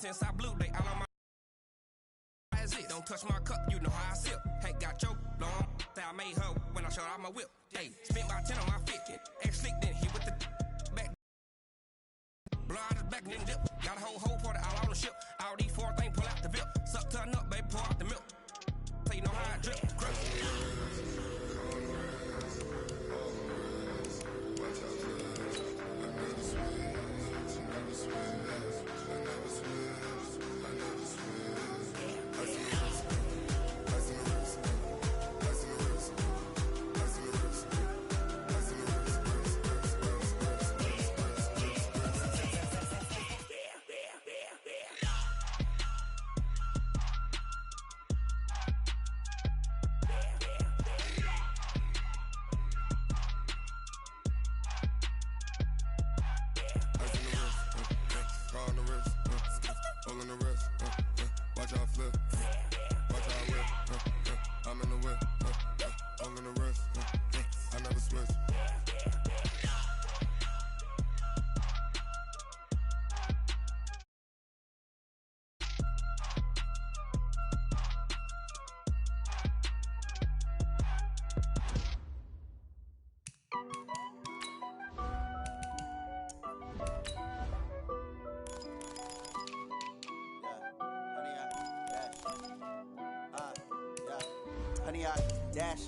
since I blew, they all on my is it. Don't touch my cup, you know how I sip. Hey, got your long, say I made her when I showed out my whip. Hey, spent my 10 on my 50. Ex-slick, then hit with the back. Blow out his back, then dip. Got a whole party all on the ship. All these four things pull out the VIP. Suck, turn up, baby, pour out the milk. So you know how I drip. Crush. Honey, I dash,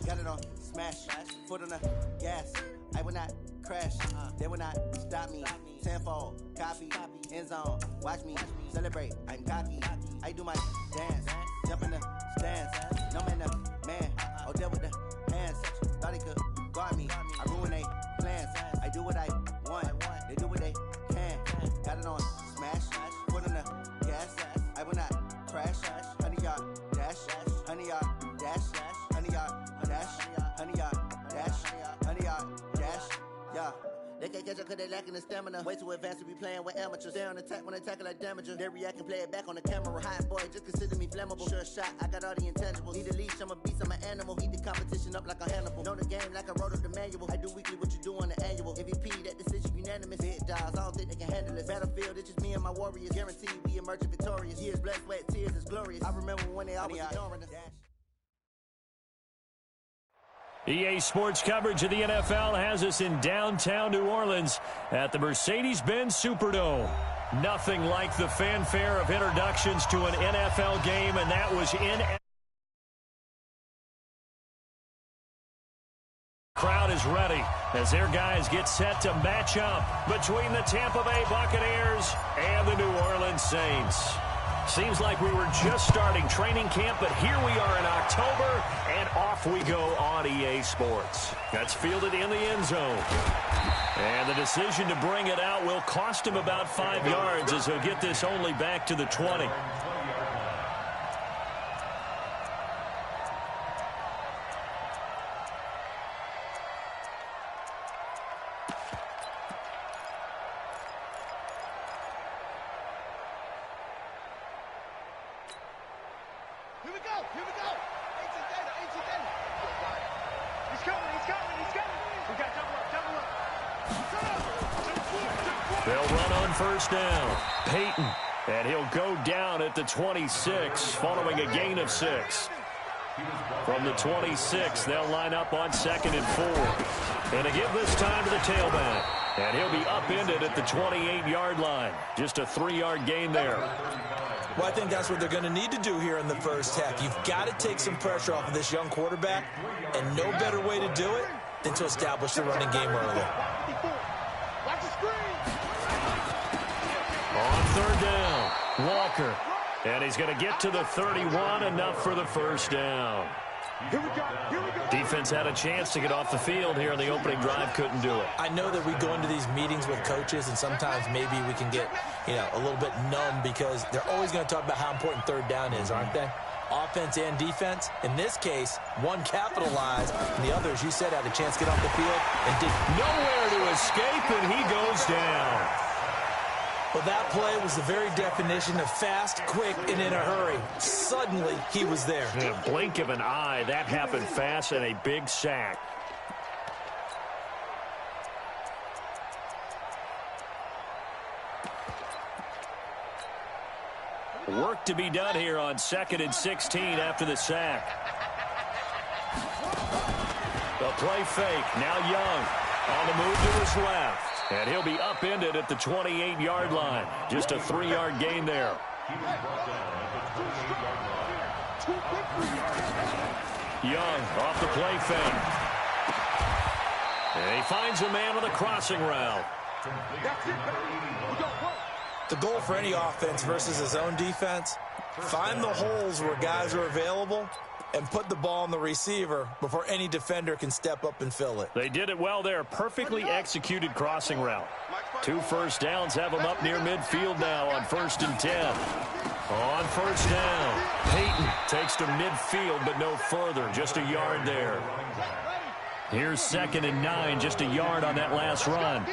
got it on smash, foot on the gas. I will not crash, they will not stop me. Tenfold, copy, end zone, watch me celebrate. I'm cocky, I do my dance, jump in the stands. No man, the man, oh, deal with the hands. Thought he could guard me, I ruin they plans. I do what I want, they do what they can. Got it on smash, foot on the gas. I will not crash, honey, y'all dash, honey, y'all dash, honey, y'all dash, honey, y'all dash, honey, y'all dash, yeah. They can't catch up cause they lacking the stamina. Way too advanced to be playing with amateurs. Stay on attack when they tackle like damager. They react and play it back on the camera. Hot boy, just consider me flammable. Sure shot, I got all the intangibles. Need a leash, I'm a beast, I'm an animal. Heat the competition up like a Hannibal. Know the game like I wrote up the manual. I do weekly what you do on the annual. MVP, that decision unanimous. Big dials, I don't think they can handle it. Battlefield, it's just me and my warriors. Guaranteed we emerge victorious. Years, blood, sweat, tears, it's glorious. I remember when they always ignoring us. EA Sports coverage of the NFL has us in downtown New Orleans at the Mercedes-Benz Superdome. Nothing like the fanfare of introductions to an NFL game, and that was in. Crowd is ready as their guys get set to match up between the Tampa Bay Buccaneers and the New Orleans Saints. Seems like we were just starting training camp, but here we are in October, and off we go on EA Sports. That's fielded in the end zone. And the decision to bring it out will cost him about 5 yards as he'll get this only back to the 20. They'll run on first down. Peyton, and he'll go down at the 26 following a gain of 6. From the 26, they'll line up on 2nd and 4. And to give this time to the tailback. And he'll be upended at the 28-yard line. Just a 3-yard gain there. Well, I think that's what they're going to need to do here in the first half. You've got to take some pressure off of this young quarterback, and no better way to do it than to establish the running game early. On third down, Walker. And he's going to get to the 31, enough for the first down. Defense had a chance to get off the field here in the opening drive, couldn't do it. I know that we go into these meetings with coaches, and sometimes maybe we can get, a little bit numb because they're always going to talk about how important third down is, aren't they? Offense and defense. In this case, one capitalized, and the other, as you said, had a chance to get off the field and did nowhere to escape, and he goes down. Well, that play was the very definition of fast, quick, and in a hurry. Suddenly, he was there. In a blink of an eye, that happened fast, and a big sack. Work to be done here on 2nd and 16 after the sack. The play fake. Now Young on the move to his left. And he'll be upended at the 28-yard line. Just a 3-yard gain there. Young off the play fake. And he finds a man on the crossing route. The goal for any offense versus his own defense, find the holes where guys are available and put the ball on the receiver before any defender can step up and fill it. They did it well there. Perfectly executed crossing route. 2 first downs have them up near midfield now on 1st and 10. On 1st down, Peyton takes to midfield but no further. Just a yard there. Here's 2nd and 9, just a yard on that last run.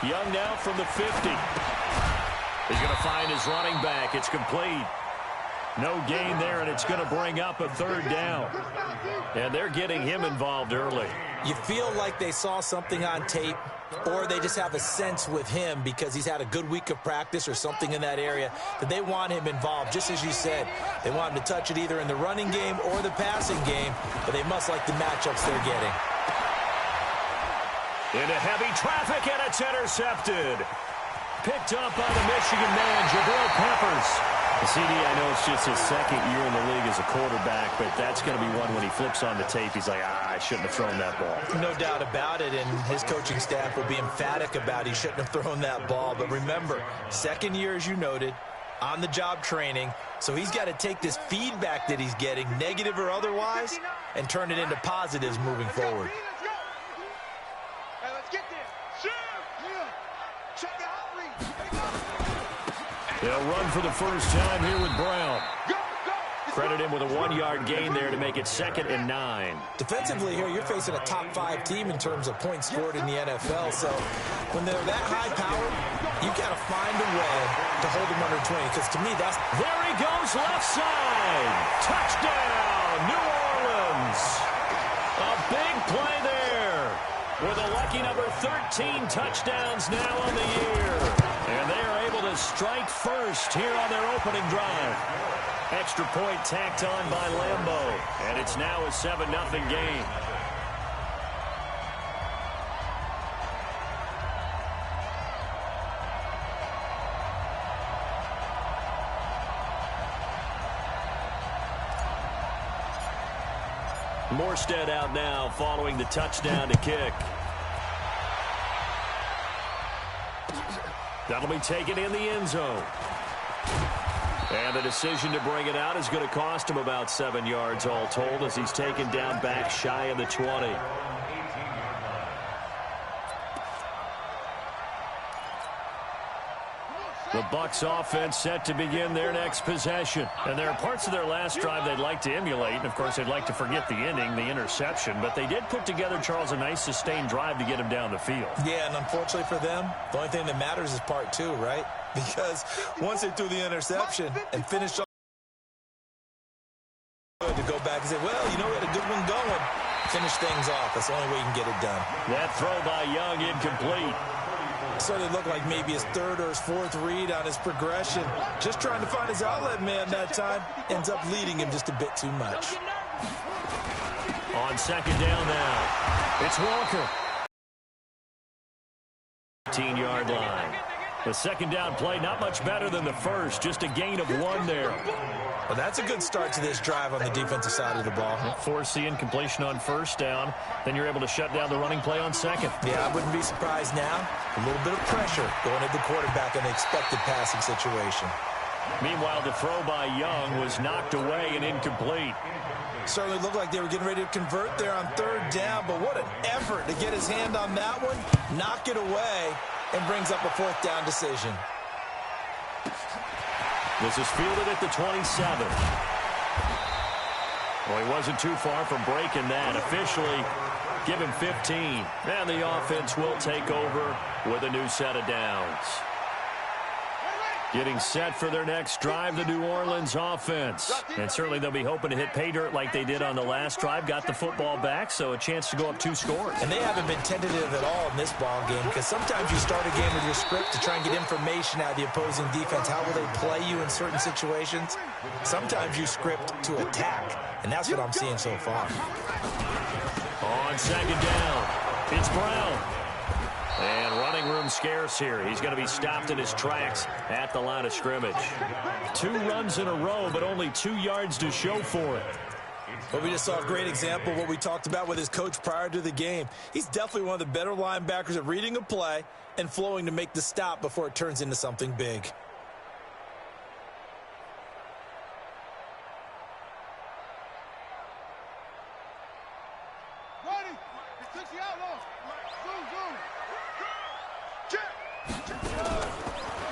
Young now from the 50. He's going to find his running back. It's complete. No gain there, and it's going to bring up a 3rd down. And they're getting him involved early. You feel like they saw something on tape, or they just have a sense with him because he's had a good week of practice or something in that area that they want him involved. Just as you said, they want him to touch it either in the running game or the passing game, but they must like the matchups they're getting. Into heavy traffic, and it's intercepted. Picked up by the Michigan man, Jabril Peppers. CD, I know it's just his 2nd year in the league as a quarterback, but that's going to be one when he flips on the tape. He's like, I shouldn't have thrown that ball. No doubt about it, and his coaching staff will be emphatic about he shouldn't have thrown that ball. But remember, 2nd year, as you noted, on-the-job training, so he's got to take this feedback that he's getting, negative or otherwise, and turn it into positives moving forward. They'll run for the first time here with Brown. Credit him with a 1-yard gain there to make it 2nd and 9. Defensively here, you're facing a top-5 team in terms of points scored in the NFL. So when they're that high-powered, you got to find a way to hold them under 20. Because to me, that's... There he goes, left side. Touchdown, New Orleans. A big play there. With a lucky number 13 touchdowns now on the year. And they are able to strike first here on their opening drive. Extra point tacked on by Lambeau. And it's now a 7-0 game. Morstead out now following the touchdown to kick. That'll be taken in the end zone. And the decision to bring it out is going to cost him about 7 yards all told as he's taken down back shy of the 20. The Bucs offense set to begin their next possession. And there are parts of their last drive they'd like to emulate. And, of course, they'd like to forget the ending, the interception. But they did put together, Charles, a nice sustained drive to get him down the field. Yeah, and unfortunately for them, the only thing that matters is part 2, right? Because once they threw the interception and finished off to go back and say, well, you know, we had a good one going. Finish things off. That's the only way you can get it done. That throw by Young incomplete. Started to look like maybe his 3rd or his 4th read on his progression. Just trying to find his outlet man that time. Ends up leading him just a bit too much. On 2nd down now, it's Walker. 15-yard line. The 2nd down play, not much better than the first. Just a gain of 1 there. Well, that's a good start to this drive on the defensive side of the ball. Force the incompletion on 1st down. Then you're able to shut down the running play on 2nd. Yeah, I wouldn't be surprised now. A little bit of pressure going at the quarterback in the expected passing situation. Meanwhile, the throw by Young was knocked away and incomplete. Certainly looked like they were getting ready to convert there on 3rd down, but what an effort to get his hand on that one, knock it away, and brings up a 4th down decision. This is fielded at the 27. Well, he wasn't too far from breaking that. Officially, give him 15. And the offense will take over with a new set of downs. Getting set for their next drive, the New Orleans offense. And certainly they'll be hoping to hit pay dirt like they did on the last drive. Got the football back, so a chance to go up 2 scores. And they haven't been tentative at all in this ball game, because sometimes you start a game with your script to try and get information out of the opposing defense. How will they play you in certain situations? Sometimes you script to attack, and that's what I'm seeing so far. On second down, it's Brown. And running room scarce here. He's going to be stopped in his tracks at the line of scrimmage. 2 runs in a row, but only 2 yards to show for it. Well, we just saw a great example of what we talked about with his coach prior to the game. He's definitely one of the better linebackers at reading a play and flowing to make the stop before it turns into something big.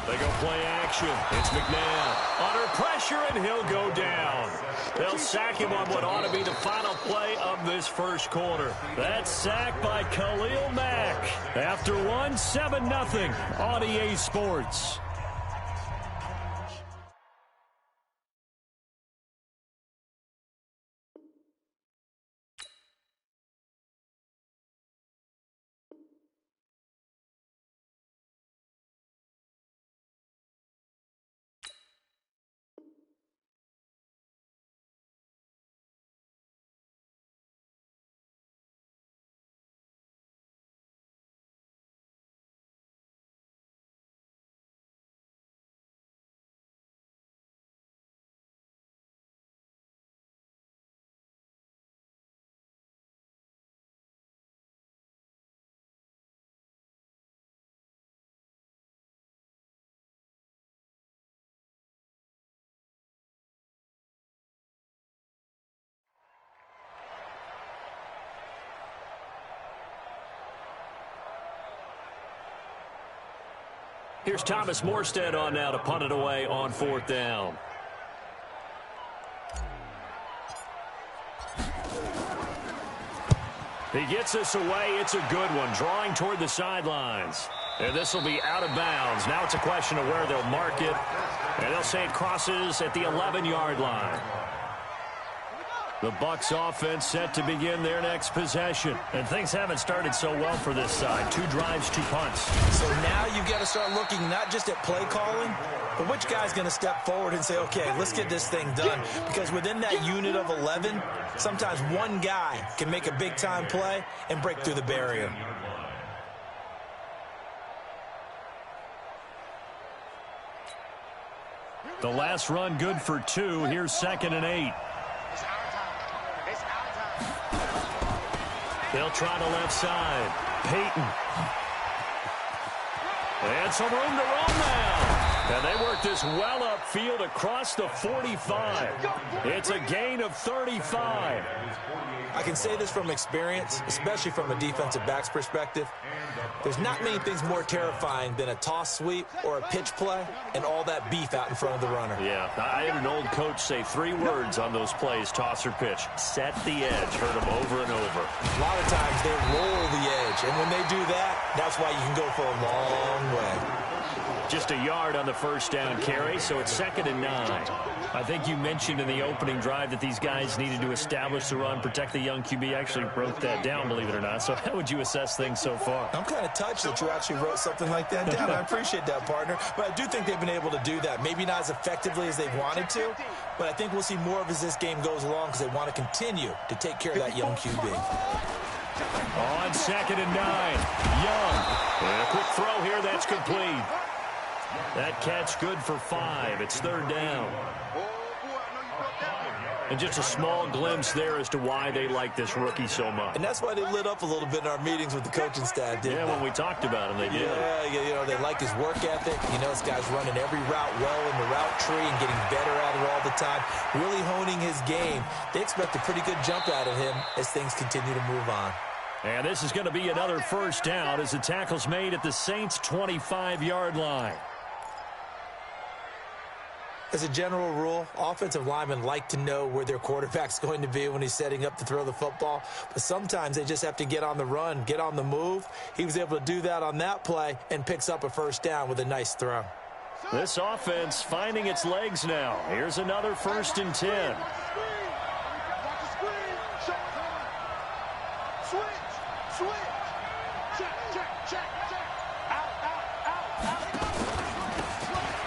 They go play action. It's McNabb under pressure, and he'll go down. They'll sack him on what ought to be the final play of this first quarter. That sack by Khalil Mack. After 1, 7-0 on EA Sports. Here's Thomas Morstead on now to punt it away on 4th down. He gets this away. It's a good one, drawing toward the sidelines. And this will be out of bounds. Now it's a question of where they'll mark it. And they'll say it crosses at the 11-yard line. The Bucs offense set to begin their next possession. And things haven't started so well for this side. 2 drives, 2 punts. So now you've got to start looking not just at play calling, but which guy's going to step forward and say, okay, let's get this thing done. Because within that unit of 11, sometimes one guy can make a big-time play and break through the barrier. The last run good for 2. Here's 2nd and 8. They'll try the left side. Peyton. And some room to roam now. And they work this well upfield across the 45. It's a gain of 35. I can say this from experience, especially from a defensive back's perspective. There's not many things more terrifying than a toss sweep or a pitch play and all that beef out in front of the runner. Yeah, I had an old coach say 3 words on those plays, toss or pitch. Set the edge. Heard them over and over. A lot of times they roll the edge, and when they do that, that's why you can go for a long way. Just a yard on the first down carry, so it's 2nd and 9. I think you mentioned in the opening drive that these guys needed to establish the run, protect the young QB. I actually wrote that down, believe it or not. So how would you assess things so far? I'm kind of touched that you actually wrote something like that down. I appreciate that, partner. But I do think they've been able to do that. Maybe not as effectively as they've wanted to, but I think we'll see more of as this game goes along because they want to continue to take care of that young QB. On 2nd and 9, Young. And a quick throw here, that's complete. That catch good for 5. It's 3rd down. And just a small glimpse there as to why they like this rookie so much. And that's why they lit up a little bit in our meetings with the coaching staff, didn't they? When we talked about him, they did. Yeah, you know, they like his work ethic. You know, this guy's running every route well in the route tree and getting better at it all the time, really honing his game. They expect a pretty good jump out of him as things continue to move on. And this is going to be another first down as the tackle's made at the Saints' 25-yard line. As a general rule, offensive linemen like to know where their quarterback's going to be when he's setting up to throw the football. But sometimes they just have to get on the run, get on the move. He was able to do that on that play and picks up a first down with a nice throw. This offense finding its legs now. Here's another 1st and 10.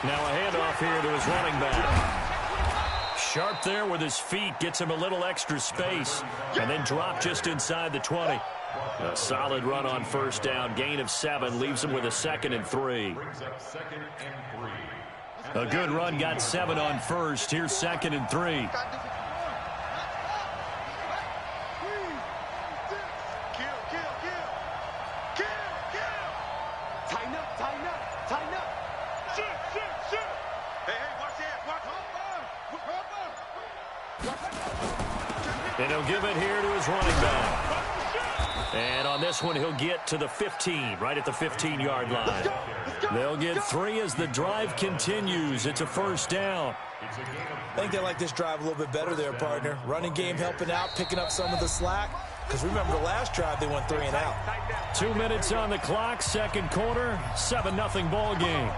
Now a handoff here to his running back. Sharp there with his feet, gets him a little extra space, and then drop just inside the 20. A solid run on 1st down, gain of 7, leaves him with a 2nd and 3. A good run, got 7 on 1st. Here's 2nd and 3. And he'll give it here to his running back. And on this one, he'll get to the 15, right at the 15-yard line. They'll get 3 as the drive continues. It's a 1st down. I think they like this drive a little bit better there, partner. Running game helping out, picking up some of the slack. Because remember, the last drive, they went 3 and out. 2 minutes on the clock, 2nd quarter, 7-0 ball game.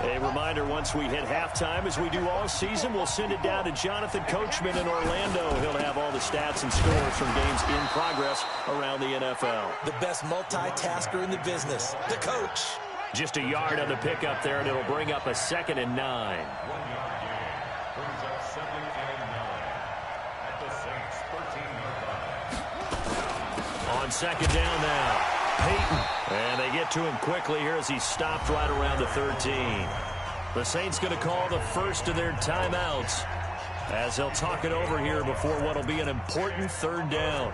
A reminder, once we hit halftime, as we do all season, we'll send it down to Jonathan Coachman in Orlando. He'll have all the stats and scores from games in progress around the NFL. The best multitasker in the business, the coach. Just a yard on the pickup there, and it'll bring up a 2nd and 9. On 2nd down now. Peyton. And they get to him quickly here as he stopped right around the 13. The Saints going to call the first of their timeouts as they'll talk it over here before what will be an important 3rd down.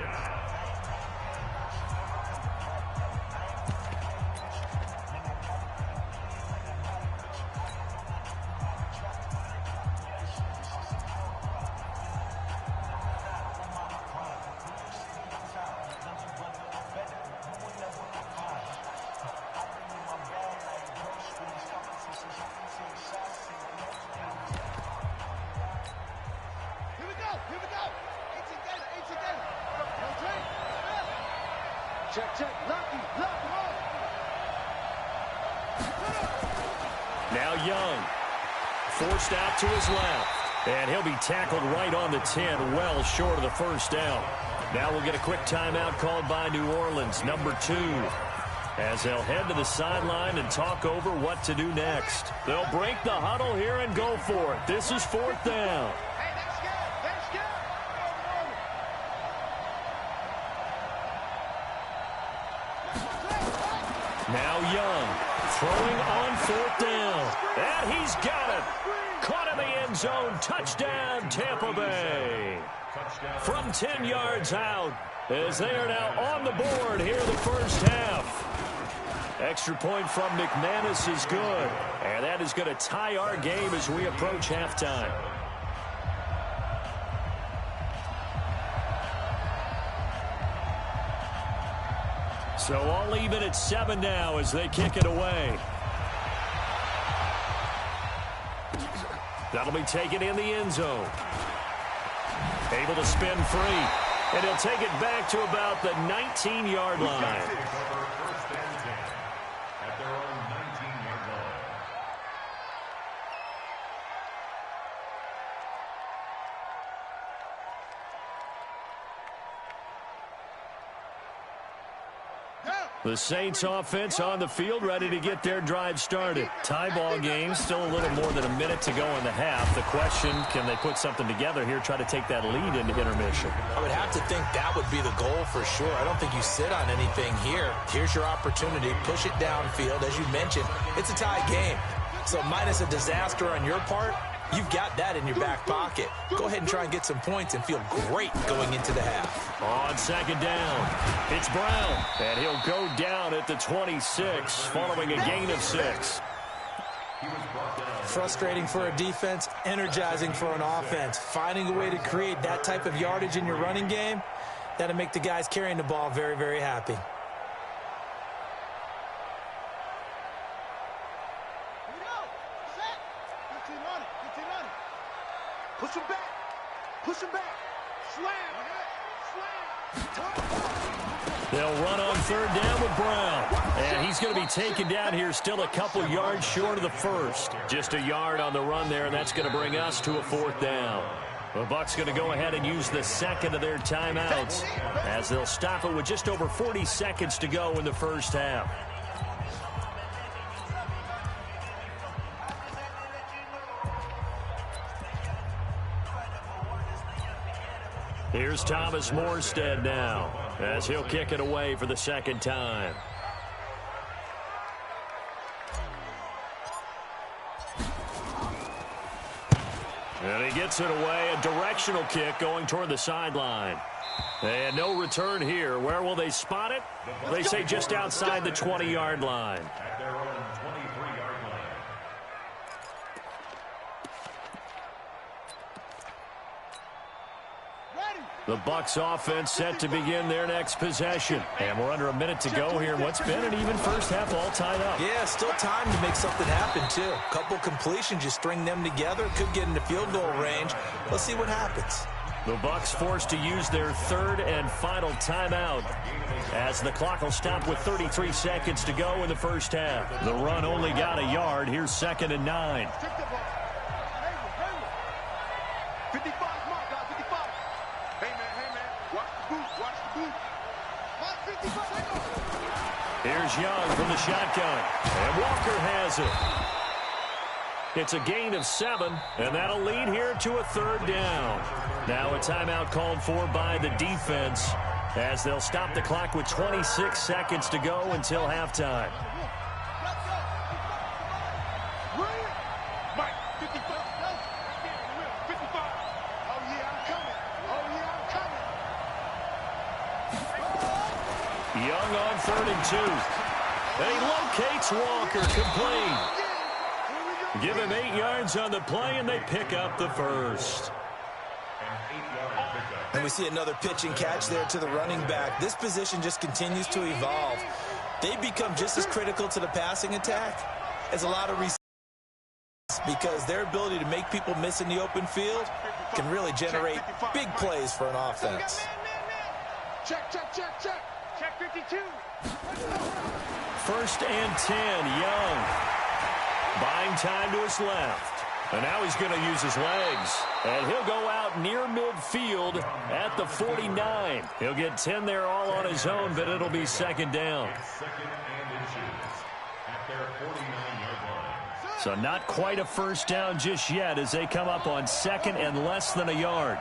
Now Young, forced out to his left, and he'll be tackled right on the 10, well short of the 1st down. Now we'll get a quick timeout called by New Orleans, number 2, as they'll head to the sideline and talk over what to do next. They'll break the huddle here and go for it. This is 4th down. Now Young, throwing on 4th down. And he's got it. Caught in the end zone. Touchdown, Tampa Bay. From 10 yards out, as they are now on the board here in the 1st half. Extra point from McManus is good. And that is going to tie our game as we approach halftime. So all even at 7 now as they kick it away. That'll be taken in the end zone. Able to spin free. And he'll take it back to about the 19-yard line. The Saints offense on the field, ready to get their drive started. Tie ball game, still a little more than a minute to go in the half. The question, can they put something together here, try to take that lead into intermission? I would have to think that would be the goal for sure. I don't think you sit on anything here. Here's your opportunity. Push it downfield. As you mentioned, it's a tie game. So minus a disaster on your part, you've got that in your back pocket. Go ahead and try and get some points and feel great going into the half. On 2nd down, it's Brown. And he'll go down at the 26 following a gain of 6. Frustrating for a defense, energizing for an offense. Finding a way to create that type of yardage in your running game, that'll make the guys carrying the ball very, very happy. Push him back. Push him back. Slam. Slam. They'll run on third down with Brown. And he's going to be taken down here still a couple yards short of the first. Just a yard on the run there, and that's going to bring us to a fourth down. The Bucs going to go ahead and use the second of their timeouts as they'll stop it with just over 40 seconds to go in the first half. Here's Thomas Morstead now as he'll kick it away for the second time. And he gets it away, a directional kick going toward the sideline. And no return here. Where will they spot it? They say just outside the 20-yard line. The Bucs offense set to begin their next possession. And we're under a minute to go here. What's been an even first half all tied up. Yeah, still time to make something happen, too. Couple completions, you string them together. Could get into field goal range. Let's see what happens. The Bucs forced to use their third and final timeout as the clock will stop with 33 seconds to go in the first half. The run only got a yard. Here's 2nd and 9. 55. Here's Young from the shotgun. And Walker has it. It's a gain of 7, and that'll lead here to a third down. Now a timeout called for by the defense as they'll stop the clock with 26 seconds to go until halftime. Young on 3rd and 2. And he locates Walker, complete. Give him 8 yards on the play, and they pick up the first. And we see another pitch and catch there to the running back. This position just continues to evolve. They become just as critical to the passing attack as a lot of receivers because their ability to make people miss in the open field can really generate big plays for an offense. Check. Check 52. 1st and 10, Young. Buying time to his left. And now he's going to use his legs. And he'll go out near midfield at the 49. He'll get 10 there all on his own, but it'll be 2nd down. So not quite a first down just yet as they come up on 2nd and less than a yard.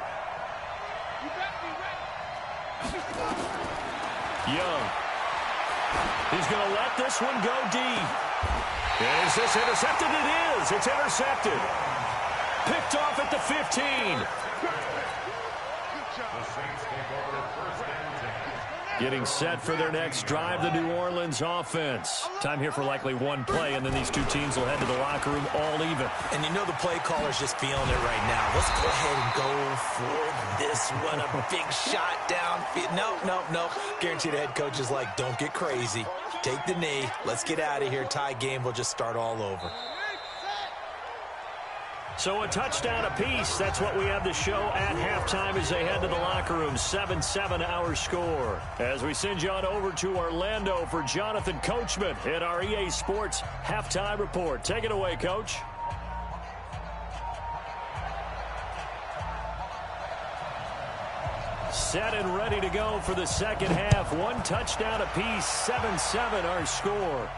Young. He's going to let this one go deep. Is this intercepted? It is. It's intercepted. Picked off at the 15. Getting set for their next drive, the New Orleans offense. Time here for likely one play, and then these two teams will head to the locker room all even. And you know the play caller's just feeling it right now. Let's go ahead and go for this one. A big shot downfield. No. Guarantee the head coach is like, don't get crazy. Take the knee. Let's get out of here. Tie game. We'll just start all over. So a touchdown apiece. That's what we have to show at halftime as they head to the locker room. 7-7 our score. As we send you on over to Orlando for Jonathan Coachman at our EA Sports Halftime Report. Take it away, Coach. Set and ready to go for the second half. One touchdown apiece. 7-7 our score.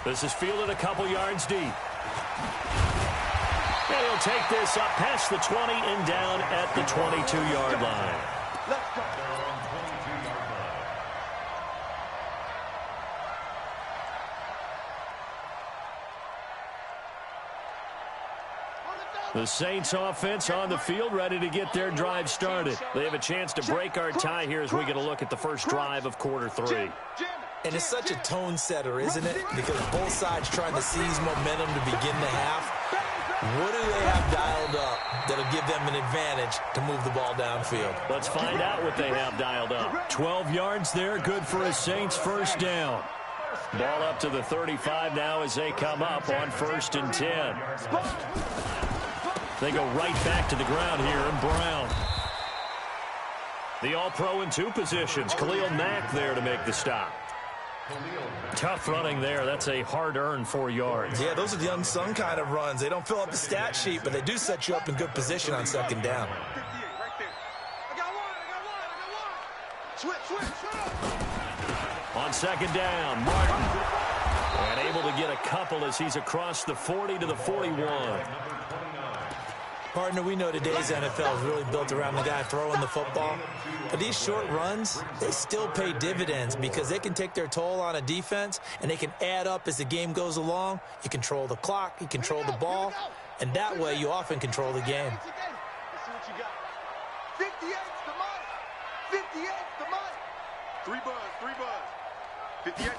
This is fielded a couple yards deep. And he'll take this up past the 20 and down at the 22-yard line. Let's go. The Saints offense on the field, ready to get their drive started. They have a chance to break our tie here as we get a look at the first drive of quarter 3. And it's such a tone setter, isn't it? Because both sides trying to seize momentum to begin the half. What do they have dialed up that'll give them an advantage to move the ball downfield? Let's find out what they have dialed up. 12 yards there, good for a Saints first down. Ball up to the 35 now as they come up on 1st and 10. They go right back to the ground here, and Brown. The All-Pro in 2 positions. Khalil Mack there to make the stop. Tough running there. That's a hard-earned 4 yards. Yeah, those are the unsung kind of runs. They don't fill up the stat sheet, but they do set you up in good position on second down. On second down, Martin. And able to get a couple as he's across the 40 to the 41. Partner, we know today's NFL is really built around the guy throwing the football. But these short runs, they still pay dividends because they can take their toll on a defense, and they can add up as the game goes along. You control the clock, you control the ball, and that way you often control the game. Let's see what you got. 58's the money. 58's the money. 3 buzz, 3 buzz. 58.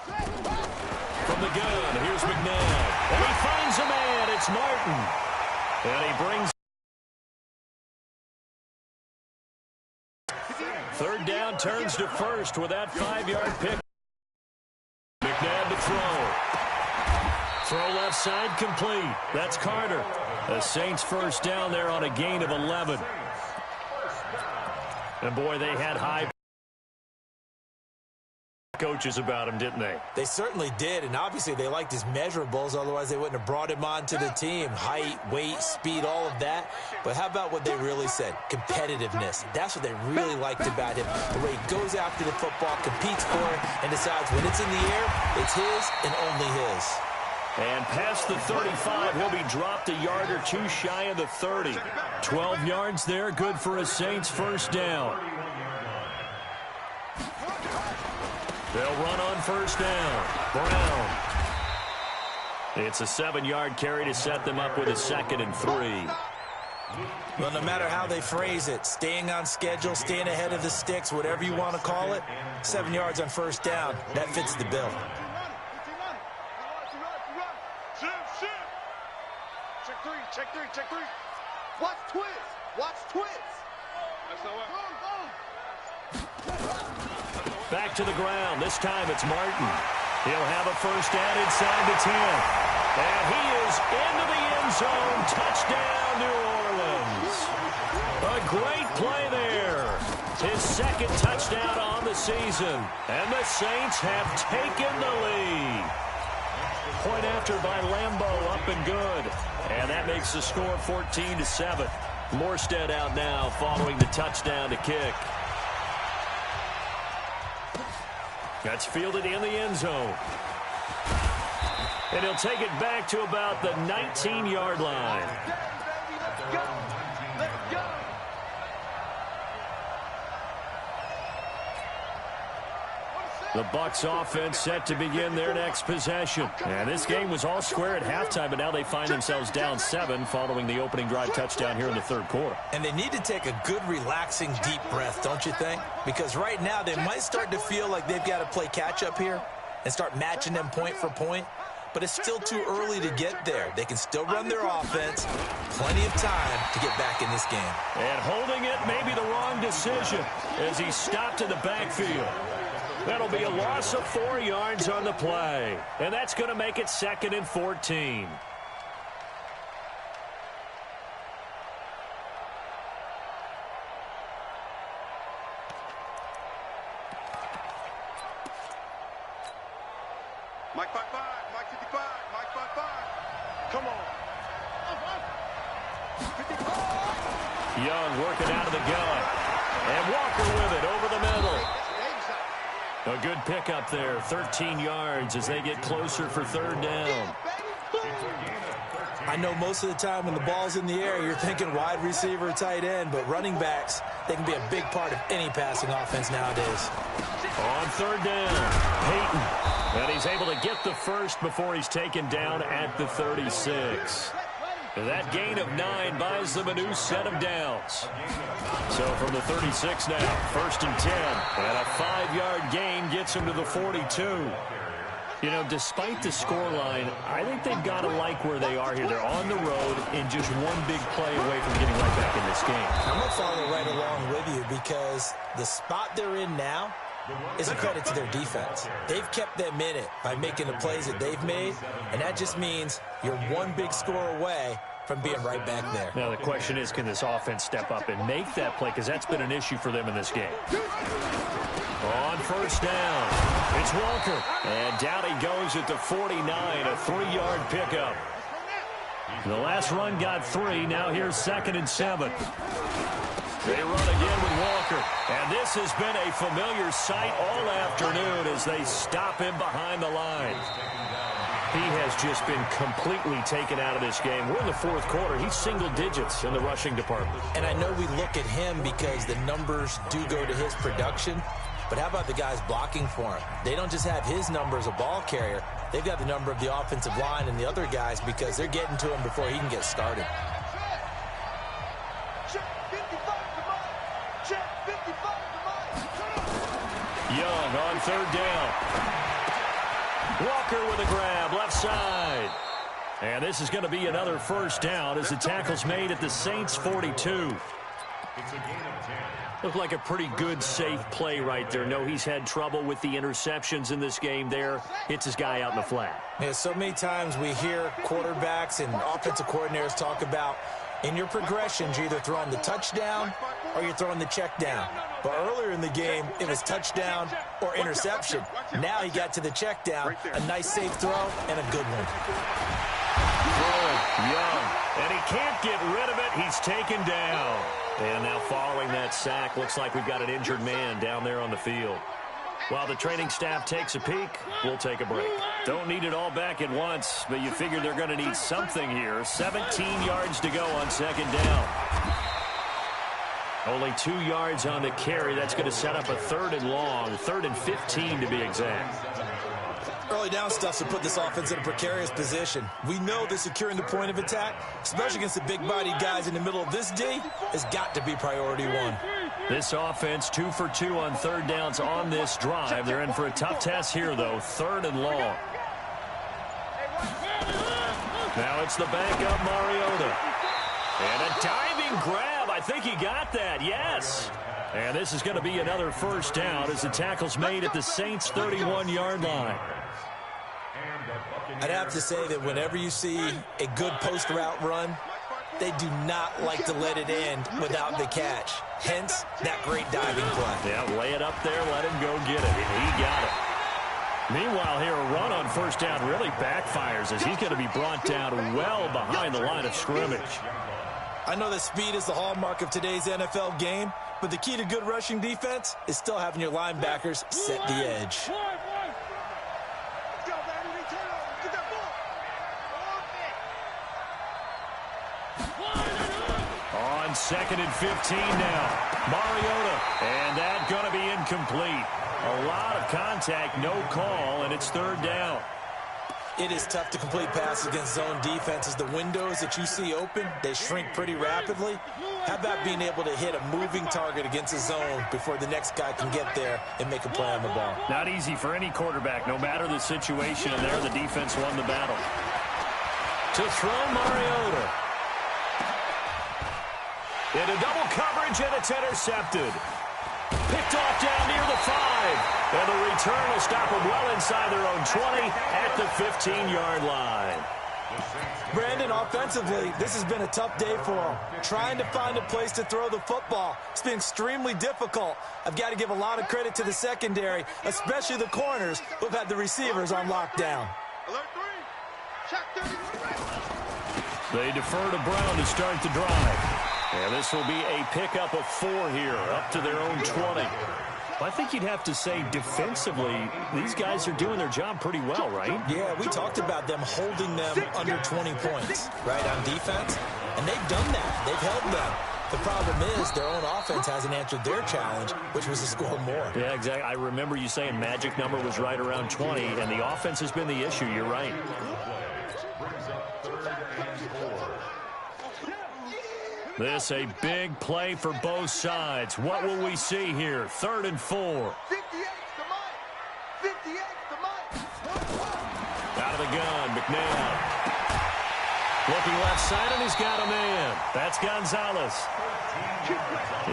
From the gun, here's McNabb. And he finds a man. It's Martin. And he brings... Third down turns to first with that 5-yard pick. McNabb to throw. Throw left side complete. That's Carter. The Saints first down there on a gain of 11. And boy, they had high coaches about him, didn't they? They certainly did, and obviously they liked his measurables, otherwise they wouldn't have brought him onto the team. Height, weight, speed, all of that. But how about what they really said? Competitiveness. That's what they really liked about him. The way he goes after the football, competes for it, and decides when it's in the air, it's his and only his. And past the 35, he'll be dropped a yard or 2 shy of the 30. 12 yards there, good for a Saints first down. They'll run on first down. Brown. It's a 7-yard carry to set them up with a 2nd and 3. Well, no matter how they phrase it, staying on schedule, staying ahead of the sticks, whatever you want to call it, 7 yards on first down, that fits the bill. Check three. Watch twist. Back to the ground. This time it's Martin. He'll have a first down inside the 10. And he is into the end zone. Touchdown, New Orleans. A great play there. His 2nd touchdown on the season. And the Saints have taken the lead. Point after by Lambeau, up and good. And that makes the score 14-7. Morstead out now following the touchdown to kick. That's fielded in the end zone. And he'll take it back to about the 19-yard line. Let's go. The Bucs offense set to begin their next possession. And this game was all square at halftime, but now they find themselves down 7 following the opening drive touchdown here in the 3rd quarter. And they need to take a good, relaxing, deep breath, don't you think? Because right now they might start to feel like they've got to play catch-up here and start matching them point for point. But it's still too early to get there. They can still run their offense. Plenty of time to get back in this game. And holding it may be the wrong decision as he stopped in the backfield. That'll be a loss of 4 yards on the play. And that's going to make it 2nd and 14. Mike 55, Mike 55, Mike 55. Come on. 55. Young working out of the gun. And Walker with it over the middle. A good pickup there, 13 yards as they get closer for 3rd down. I know most of the time when the ball's in the air, you're thinking wide receiver, tight end, but running backs, they can be a big part of any passing offense nowadays. On 3rd down, Peyton. And he's able to get the first before he's taken down at the 36. That gain of 9 buys them a new set of downs. So from the 36 now, 1st and 10. And a 5-yard gain gets him to the 42. You know, despite the scoreline, I think they've got to like where they are here. They're on the road and just one big play away from getting right back in this game. I'm going to follow right along with you because the spot they're in now is a credit to their defense. They've kept them in it by making the plays that they've made, and that just means you're one big score away from being right back there. Now the question is, can this offense step up and make that play? Because that's been an issue for them in this game. On first down, it's Walker. And down he goes at the 49, a 3-yard pickup. The last run got 3. Now here's 2nd and 7. They run again with Walker. And this has been a familiar sight all afternoon as they stop him behind the line. He has just been completely taken out of this game. We're in the 4th quarter. He's single digits in the rushing department. And I know we look at him because the numbers do go to his production. But how about the guys blocking for him? They don't just have his number as a ball carrier. They've got the number of the offensive line and the other guys because they're getting to him before he can get started. Young on 3rd down. Walker with a grab, left side. And this is going to be another first down as the tackle's made at the Saints' 42. Looked like a pretty good, safe play right there. No, he's had trouble with the interceptions in this game there. Hits his guy out in the flat. Yeah, so many times we hear quarterbacks and offensive coordinators talk about in your progressions, you're either throwing the touchdown or you're throwing the check down. But earlier in the game, it was touchdown or interception. Now he got to the check down, a nice safe throw, and a good one. Throwing, Young, and he can't get rid of it. He's taken down. And now following that sack, looks like we've got an injured man down there on the field. While the training staff takes a peek, we'll take a break. Don't need it all back at once, but you figure they're going to need something here. 17 yards to go on 2nd down. Only 2 yards on the carry. That's going to set up a 3rd and long, 3rd and 15 to be exact. Early down stuff to put this offense in a precarious position. We know that securing the point of attack, especially against the big-bodied guys in the middle of this D, has got to be priority 1. This offense 2 for 2 on 3rd downs on this drive. They're in for a tough test here, though, 3rd and long. Now it's the backup Mariota. And a diving grab. I think he got that, yes. And this is going to be another first down as the tackle's made at the Saints' 31-yard line. I'd have to say that whenever you see a good post route run, they do not like to let it end without the catch. Hence, that great diving play. Yeah, lay it up there, let him go get it, and he got it. Meanwhile, here, a run on first down really backfires as he's going to be brought down well behind the line of scrimmage. I know that speed is the hallmark of today's NFL game, but the key to good rushing defense is still having your linebackers set the edge. On 2nd and 15 now. Mariota. And that's going to be incomplete. A lot of contact, no call, and it's 3rd down. It is tough to complete passes against zone defenses. The windows that you see open, they shrink pretty rapidly. How about being able to hit a moving target against a zone before the next guy can get there and make a play on the ball? Not easy for any quarterback, no matter the situation. And there, the defense won the battle. To throw Mariota. Into double coverage, and it's intercepted. Picked off down near the 5. And the return will stop them well inside their own 20 at the 15-yard line. Brandon, offensively, this has been a tough day for them. Trying to find a place to throw the football. It's been extremely difficult. I've got to give a lot of credit to the secondary, especially the corners who've had the receivers on lockdown. They defer to Brown to start the drive. And this will be a pickup of 4 here, up to their own 20. I think you'd have to say defensively, these guys are doing their job pretty well, right? Yeah, we talked about them holding them under 20 points, right, on defense. And they've done that. They've held them. The problem is their own offense hasn't answered their challenge, which was to score more. Yeah, exactly. I remember you saying magic number was right around 20, and the offense has been the issue. You're right. This a big play for both sides. What will we see here? 3rd and 4. 58's the mic. 58's the mic. Out of the gun, McNabb. Looking left side, and he's got a man. That's Gonzalez.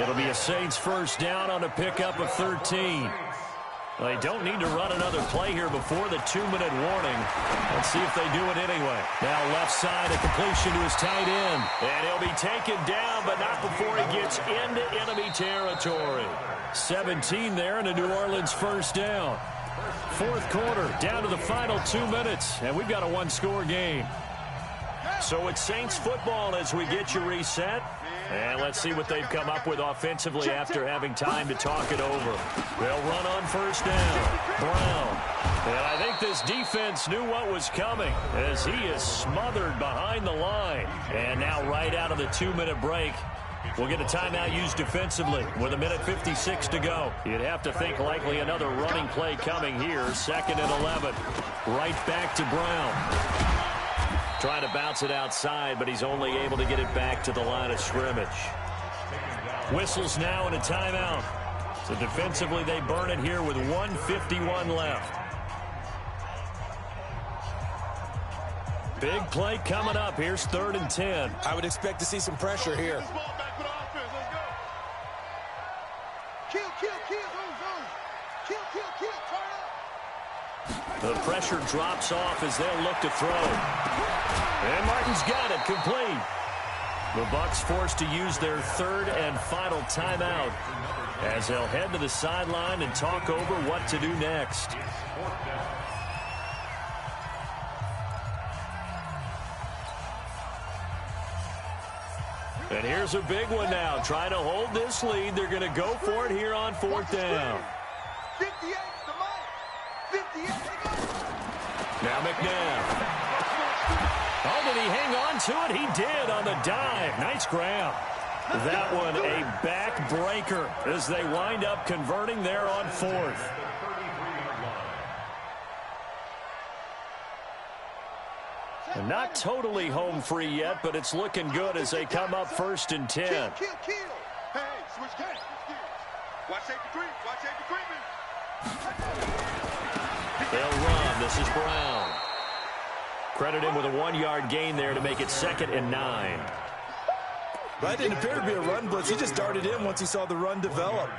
It'll be a Saints first down on a pickup of 13. Well, they don't need to run another play here before the 2-minute warning. Let's see if they do it anyway. Now left side, a completion to his tight end. And he'll be taken down, but not before he gets into enemy territory. 17 there and a New Orleans first down. Fourth quarter, down to the final 2 minutes, and we've got a one-score game. So it's Saints football as we get you reset. And let's see what they've come up with offensively after having time to talk it over. They'll run on first down. Brown. And I think this defense knew what was coming as he is smothered behind the line. And now right out of the 2-minute break, we'll get a timeout used defensively with 1:56 to go. You'd have to think likely another running play coming here. 2nd and 11. Right back to Brown. Trying to bounce it outside, but he's only able to get it back to the line of scrimmage. Whistles now in a timeout. So defensively, they burn it here with 1:51 left. Big play coming up. Here's 3rd and 10. I would expect to see some pressure here. The pressure drops off as they'll look to throw. And Martin's got it, complete. The Bucs forced to use their 3rd and final timeout as they'll head to the sideline and talk over what to do next. And here's a big one now. Trying to hold this lead. They're going to go for it here on 4th down. 58 to Mike. 58. Now McNabb. Oh, did he hang on to it? He did on the dive. Nice grab. That one a backbreaker as they wind up converting there on 4th. And not totally home free yet, but it's looking good as they come up 1st and 10. Kill. Hey, switch game. Watch safety creep. Watch safety creeping. They'll run. This is Brown. Credit him with a 1-yard gain there to make it 2nd and 9. That didn't appear to be a run blitz. He just darted in once he saw the run develop.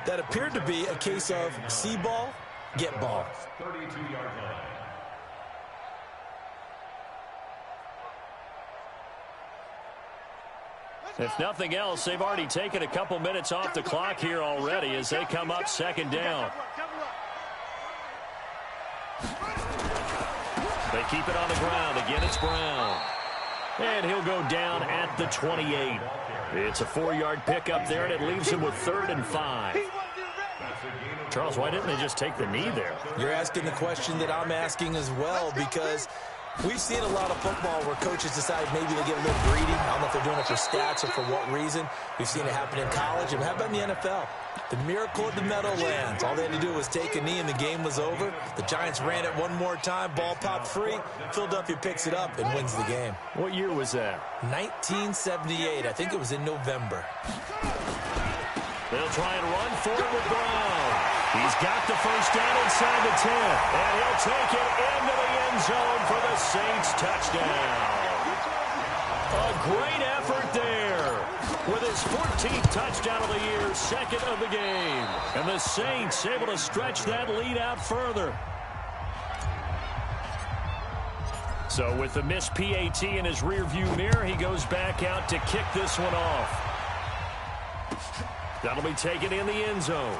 That appeared to be a case of see ball, get ball. 32-yard line. If nothing else, they've already taken a couple minutes off the clock here already as they come up 2nd down. They keep it on the ground. Again, it's Brown. And he'll go down at the 28. It's a 4-yard pickup there, and it leaves him with 3rd and 5. Charles, why didn't they just take the knee there? You're asking the question that I'm asking as well, because we've seen a lot of football where coaches decide maybe they get a little greedy. I don't know if they're doing it for stats or for what reason. We've seen it happen in college. And how about in the NFL? The miracle of the Meadowlands. All they had to do was take a knee and the game was over. The Giants ran it one more time. Ball popped free. Philadelphia picks it up and wins the game. What year was that? 1978. I think it was in November. They'll try and run for it with Brown. He's got the first down inside the 10. And he'll take it into the end zone for the Saints touchdown. A great effort there with his 14th touchdown of the year, 2nd of the game. And the Saints able to stretch that lead out further. So with the missed PAT in his rearview mirror, he goes back out to kick this one off. That'll be taken in the end zone.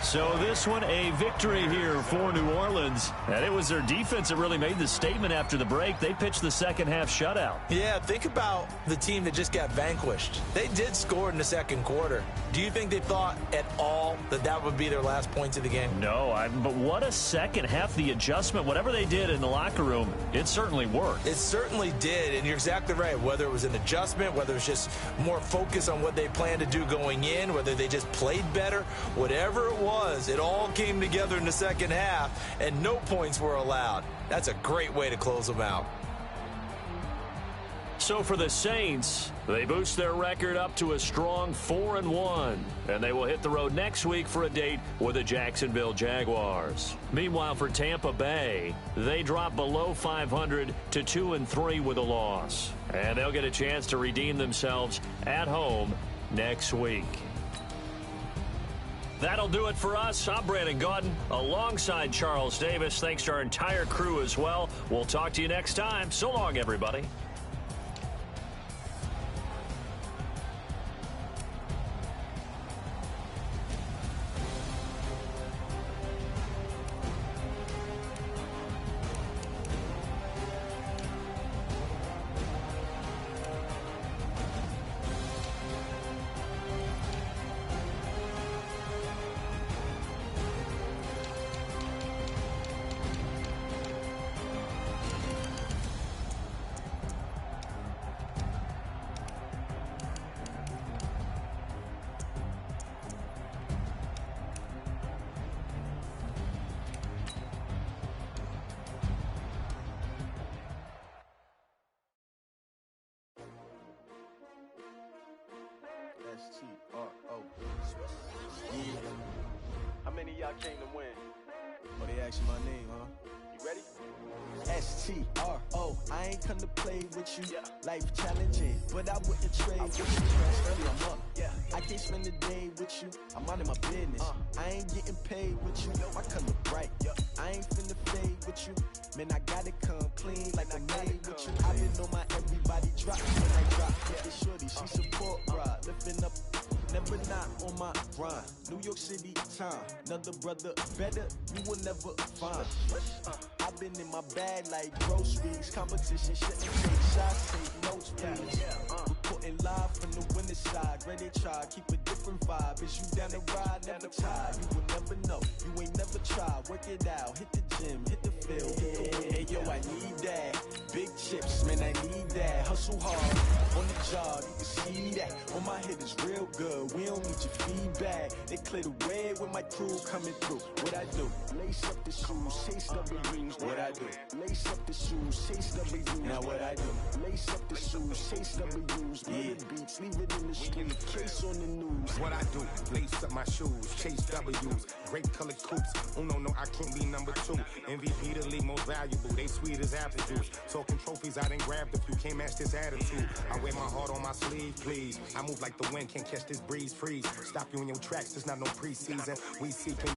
So this one a victory here for New Orleans. And it was their defense that really made the statement after the break. They pitched the second half shutout. Yeah, think about the team that just got vanquished. They did score in the second quarter. Do you think they thought at all that that would be their last points of the game? No, but what a second half. The adjustment, whatever they did in the locker room, it certainly worked. It certainly did, and you're exactly right. Whether it was an adjustment, whether it was just more focus on what they planned to do going in, whether they just played better, whatever it was, it all came together in the second half, and no points were allowed. That's a great way to close them out. So for the Saints, they boost their record up to a strong 4-1, and they will hit the road next week for a date with the Jacksonville Jaguars. Meanwhile, for Tampa Bay, they drop below 500 to 2-3 with a loss, and they'll get a chance to redeem themselves at home next week. That'll do it for us. I'm Brandon Gaudin alongside Charles Davis. Thanks to our entire crew as well. We'll talk to you next time. So long, everybody. S-T-R-O. How many of y'all came to win? Oh, they asked you my name, huh? You ready? S-T-R-O. I ain't come to play with you. Yeah. Life challenging, but I wouldn't trade with you. Early, I'm up. Yeah. I can't spend the day with you. I'm out of my business. I ain't getting paid with you. My color bright. I ain't finna fade with you. Man, I gotta come clean like I made with you. I been on my everybody drop when I drop. Yeah, shorty, she support ride. Lifting up, never not on my grind. New York City time. Another brother better, you will never find. I've been in my bag like groceries. Competition shouldn't take shots, take notes, please. Reporting live from the winning side. Ready to try, keep a different vibe. Is you down the ride, never tired. You will never know, you ain't never tried. Work it out, hit the gym, hit the field. Hey, yo, I need that. Big chips, man, I need that. Hustle hard, on the job, you can see that. On my head is real good, we don't need your feedback. They clear the way with my crew coming through. What I do? Lace up the shoes, chase W's. What I do? Lace up the shoes, chase W's. Now what I do? Lace up the shoes, chase W's. Yeah. Beats, leave it in the street, case on the news. What I do, lace up my shoes, chase W's, great colored coops. Oh no, I can't be number 2. MVP the league most valuable, they sweet as apple juice. Talking trophies, I done grabbed a few, can't match this attitude. I wear my heart on my sleeve, please. I move like the wind, can't catch this breeze, freeze. Stop you in your tracks, it's not no preseason. We seeking